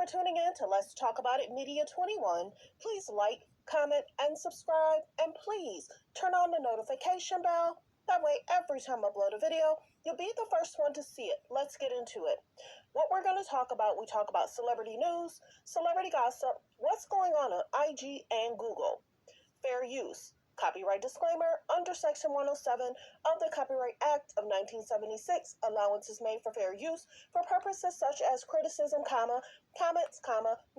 for tuning in to Let's Talk About It Media 21. Please like, comment, and subscribe. And please turn on the notification bell. That way, every time I upload a video, you'll be the first one to see it. Let's get into it. What we're going to talk about, we talk about celebrity news, celebrity gossip, what's going on IG and Google, fair use, copyright disclaimer under Section 107 of the Copyright Act of 1976, allowances made for fair use for purposes such as criticism, comments,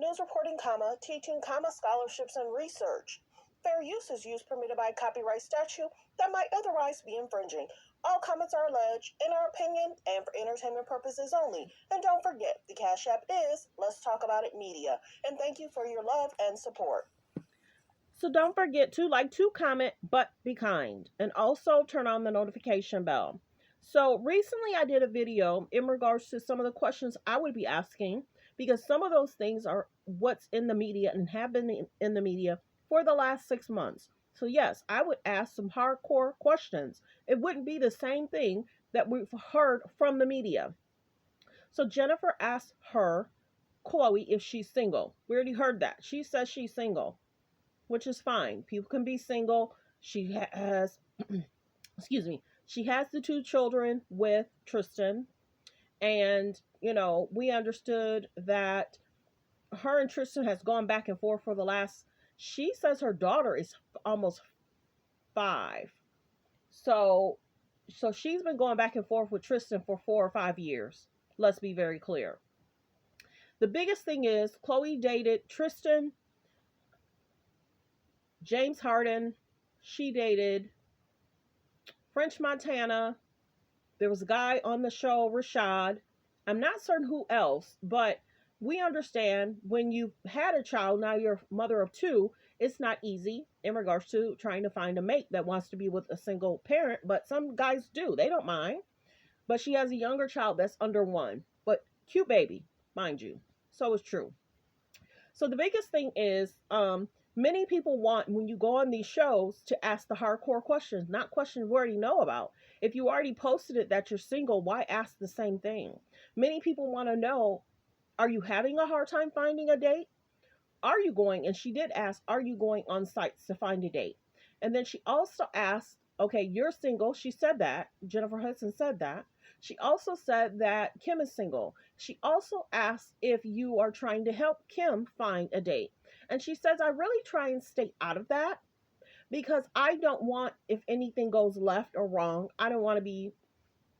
news reporting, teaching, scholarships, and research. Fair use is use permitted by copyright statute that might otherwise be infringing. All comments are alleged, in our opinion, and for entertainment purposes only. And don't forget, the Cash App is Let's Talk About It Media. And thank you for your love and support. So don't forget to like, to comment, but be kind. And also turn on the notification bell. So recently I did a video in regards to some of the questions I would be asking, because some of those things are what's in the media and have been in the media for the last 6 months. So yes, I would ask some hardcore questions. It wouldn't be the same thing that we've heard from the media. So Jennifer asked her, Khloe, if she's single. We already heard that. She says she's single, which is fine. People can be single. She has, excuse me, she has the 2 children with Tristan. And, you know, we understood that her and Tristan has gone back and forth for the last, she says her daughter is almost 5. So she's been going back and forth with Tristan for 4 or 5 years. Let's be very clear. The biggest thing is Khloe dated Tristan, James Harden. She dated French Montana. There was a guy on the show, Rashad. I'm not certain who else, but we understand when you've had a child, now you're a mother of 2, it's not easy in regards to trying to find a mate that wants to be with a single parent, but some guys do. They don't mind. But she has a younger child that's under 1, but cute baby, mind you. So it's true. So the biggest thing is, many people want, when you go on these shows, to ask the hardcore questions, not questions we already know about. If you already posted it that you're single, why ask the same thing? Many people want to know, are you having a hard time finding a date? Are you going, and she did ask, are you going on sites to find a date? And then she also asked, okay, you're single. She said that. Jennifer Hudson said that. She also said that Kim is single. She also asked if you are trying to help Kim find a date. And she says, I really try and stay out of that because I don't want, if anything goes left or wrong, I don't want to be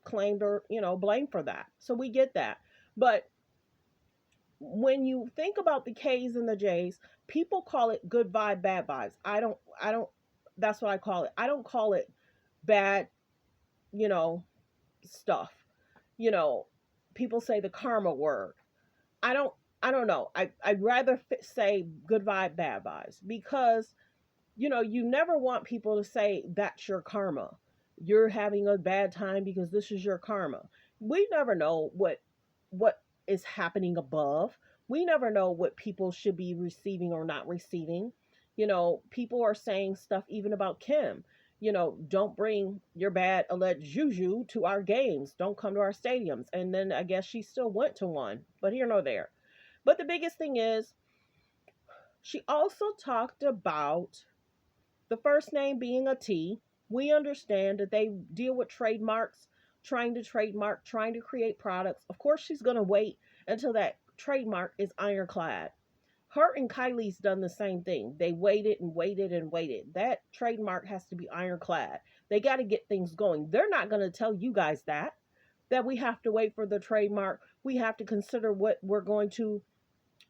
claimed or, blamed for that. So we get that. But when you think about the K's and the J's, people call it good vibe, bad vibes. I don't, that's what I call it. I don't call it bad, stuff. People say the karma word. I don't know. I'd rather say good vibe, bad vibes, because, you never want people to say that's your karma. You're having a bad time because this is your karma. We never know what is happening above. We never know what people should be receiving or not receiving. People are saying stuff even about Kim. Don't bring your bad alleged juju to our games. Don't come to our stadiums. And then I guess she still went to one, but here nor there. But the biggest thing is, she also talked about the first name being a T. We understand that they deal with trademarks, trying to create products. Of course, she's going to wait until that trademark is ironclad. Her and Kylie's done the same thing. They waited and waited and waited. That trademark has to be ironclad. They got to get things going. They're not going to tell you guys that we have to wait for the trademark. We have to consider what we're going to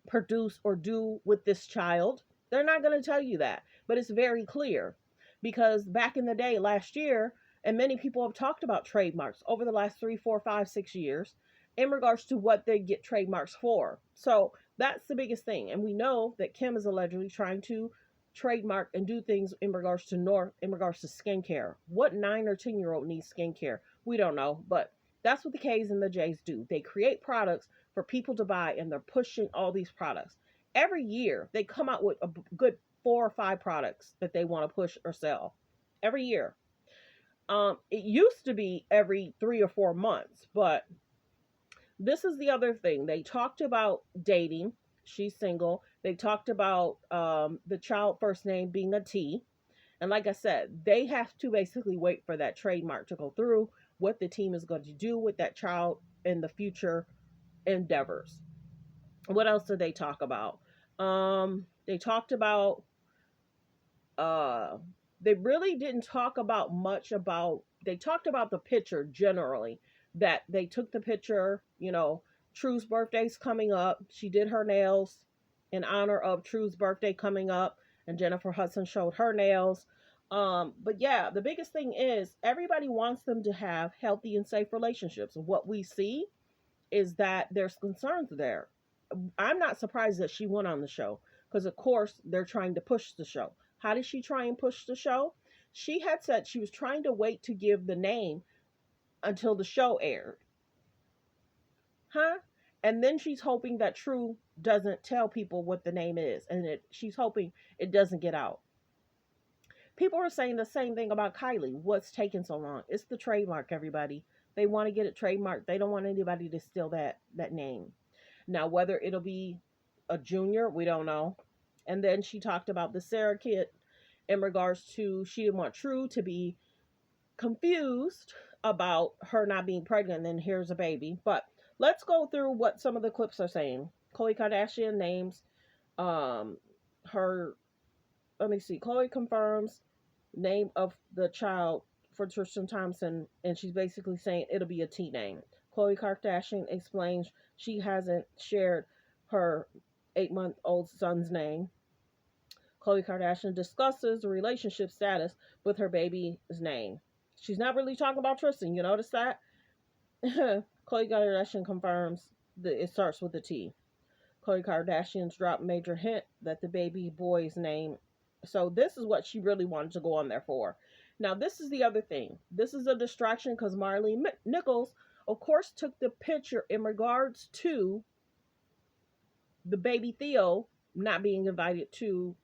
produce or do with this child. They're not going to tell you that. But it's very clear, because back in the day, last year, and many people have talked about trademarks over the last 3, 4, 5, 6 years in regards to what they get trademarks for. So that's the biggest thing. And we know that Kim is allegedly trying to trademark and do things in regards to skincare. What 9 or 10-year-old needs skincare? We don't know, but that's what the K's and the J's do. They create products for people to buy, and they're pushing all these products. Every year, they come out with a good 4 or 5 products that they want to push or sell. Every year. It used to be every 3 or 4 months, but this is the other thing. They talked about dating. she's single. They talked about the child first name being a T. And like I said, they have to basically wait for that trademark to go through, what the team is going to do with that child in the future endeavors. What else did they talk about? They talked about uh they really didn't talk about much about, they talked about the picture generally, that they took the picture, True's birthday's coming up. She did her nails in honor of True's birthday coming up, and Jennifer Hudson showed her nails. But yeah, the biggest thing is everybody wants them to have healthy and safe relationships. What we see is that there's concerns there. I'm not surprised that she went on the show, because, of course, they're trying to push the show. How did she try and push the show? She had said she was trying to wait to give the name until the show aired. Huh? And then she's hoping that True doesn't tell people what the name is, and she's hoping it doesn't get out. People are saying the same thing about Kylie. What's taking so long? It's the trademark, everybody. They want to get it trademarked. They don't want anybody to steal that name. Now, whether it'll be a junior, we don't know. And then she talked about the Sarah kid in regards to, she didn't want True to be confused about her not being pregnant, and then here's a baby. But let's go through what some of the clips are saying. Khloe Kardashian names her, let me see, Khloe confirms name of the child for Tristan Thompson, and she's basically saying it'll be a T name. Khloe Kardashian explains she hasn't shared her 8-month-old son's name. Khloe Kardashian discusses the relationship status with her baby's name. She's not really talking about Tristan. You notice that? Khloe Kardashian confirms that it starts with a T. Khloe Kardashian's dropped major hint that the baby boy's name. So this is what she really wanted to go on there for. Now, this is the other thing. This is a distraction because Marlene Nichols, of course, took the picture in regards to the baby Theo not being invited to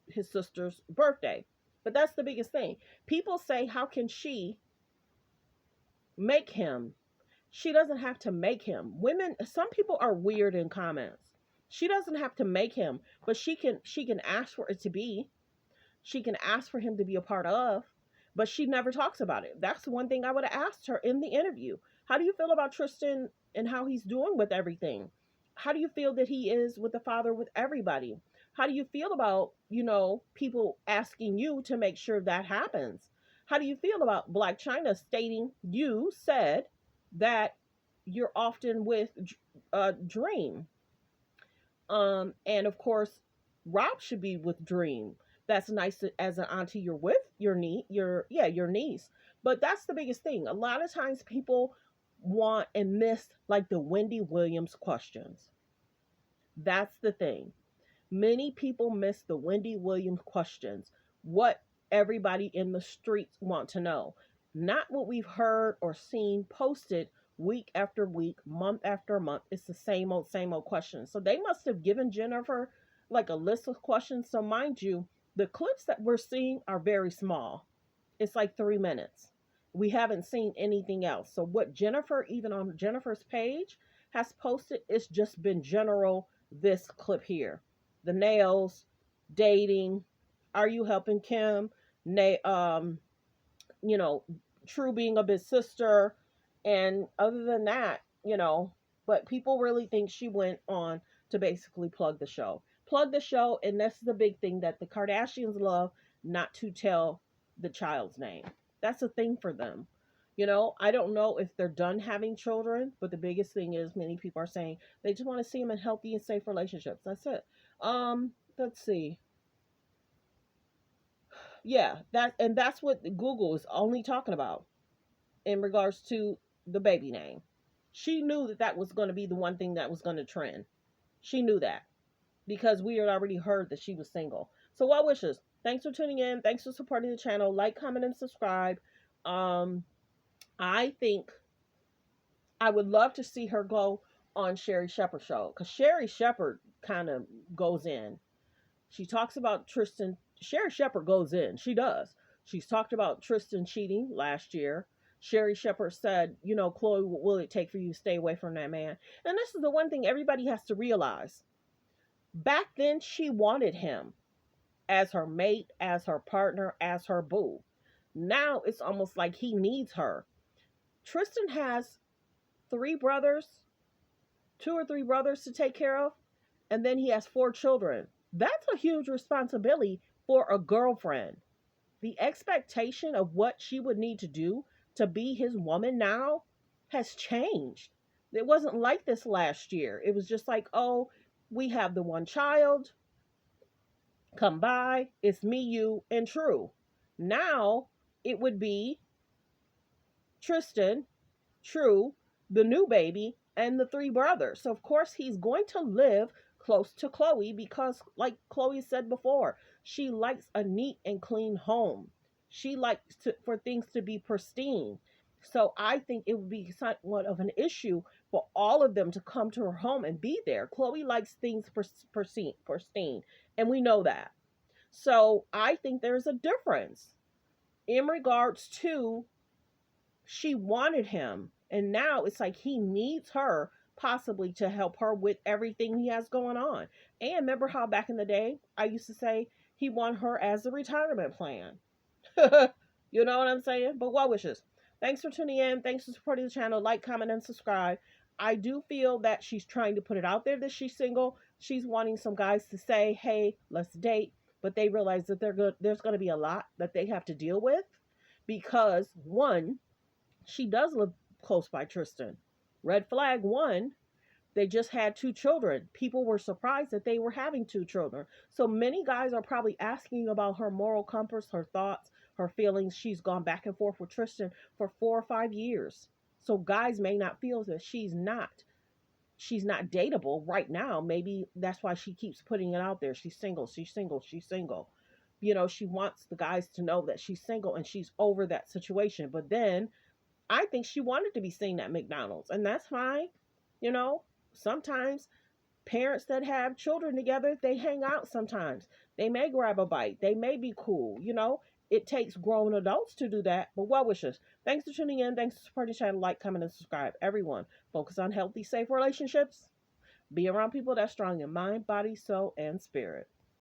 his sister's birthday. But that's the biggest thing. People say, how can she make him? She doesn't have to make him. Women, some people are weird in comments. She doesn't have to make him, but she can ask for it to be. She can ask for him to be a part of, but she never talks about it. That's the one thing I would have asked her in the interview. How do you feel about Tristan and how he's doing with everything? How do you feel that he is with the father, with everybody? How do you feel about, people asking you to make sure that happens? How do you feel about Black China stating you said that you're often with Dream? And of course, Rob should be with Dream. That's nice as an auntie you're with your niece. But that's the biggest thing. A lot of times people want and miss like the Wendy Williams questions. That's the thing. Many people miss the Wendy Williams questions. What everybody in the streets want to know. Not what we've heard or seen posted week after week, month after month. It's the same old questions. So they must have given Jennifer like a list of questions. So mind you, the clips that we're seeing are very small. It's like 3 minutes. We haven't seen anything else. So what Jennifer, even on Jennifer's page, has posted, it's just been general, this clip here. The nails, dating, are you helping Kim? True being a big sister. And other than that, but people really think she went on to basically plug the show. And that's the big thing that the Kardashians love, not to tell the child's name. That's a thing for them. I don't know if they're done having children, but the biggest thing is many people are saying they just want to see them in healthy and safe relationships. That's it. Let's see. Yeah, that's what Google is only talking about in regards to the baby name. She knew that was going to be the one thing that was going to trend. She knew that because we had already heard that she was single. So well wishes. Thanks for tuning in. Thanks for supporting the channel. Like, comment, and subscribe. I think I would love to see her go on Sherri Shepherd's show, because Sherri Shepherd kind of goes in. She talks about Tristan. Sherri Shepherd goes in. She does. She's talked about Tristan cheating last year. Sherri Shepherd said, Khloe, what will it take for you to stay away from that man? And this is the one thing everybody has to realize. Back then, she wanted him as her mate, as her partner, as her boo. Now it's almost like he needs her. Tristan has three brothers, two or three brothers to take care of, and then he has four children. That's a huge responsibility for a girlfriend. The expectation of what she would need to do to be his woman now has changed. It wasn't like this last year. It was just like, oh, we have the one child, come by, it's me, you, and True. Now it would be Tristan, True, the new baby, and the three brothers. So, of course, he's going to live close to Khloe because, like Khloe said before, she likes a neat and clean home. She likes for things to be pristine. So, I think it would be somewhat of an issue for all of them to come to her home and be there. Khloe likes things pristine, and we know that. So, I think there's a difference in regards to she wanted him, and now it's like he needs her possibly to help her with everything he has going on. And remember how back in the day I used to say he wanted her as a retirement plan. You know what I'm saying? But well wishes. Thanks for tuning in. Thanks for supporting the channel. Like, comment, and subscribe. I do feel that she's trying to put it out there that she's single. She's wanting some guys to say, hey, let's date. But they realize that there's going to be a lot that they have to deal with because, one, she does live close by Tristan. Red flag one, they just had two children. People were surprised that they were having two children. So many guys are probably asking about her moral compass, her thoughts, her feelings. She's gone back and forth with Tristan for 4 or 5 years. So guys may not feel that she's not dateable right now. Maybe that's why she keeps putting it out there. She's single, she's single, she's single. You know, she wants the guys to know that she's single and she's over that situation. But then I think she wanted to be seen at McDonald's, and that's fine. You know, sometimes parents that have children together, they hang out sometimes. They may grab a bite. They may be cool. You know, it takes grown adults to do that. But well wishes. Thanks for tuning in. Thanks for supporting the channel. Like, comment, and subscribe. Everyone, focus on healthy, safe relationships. Be around people that's strong in mind, body, soul, and spirit.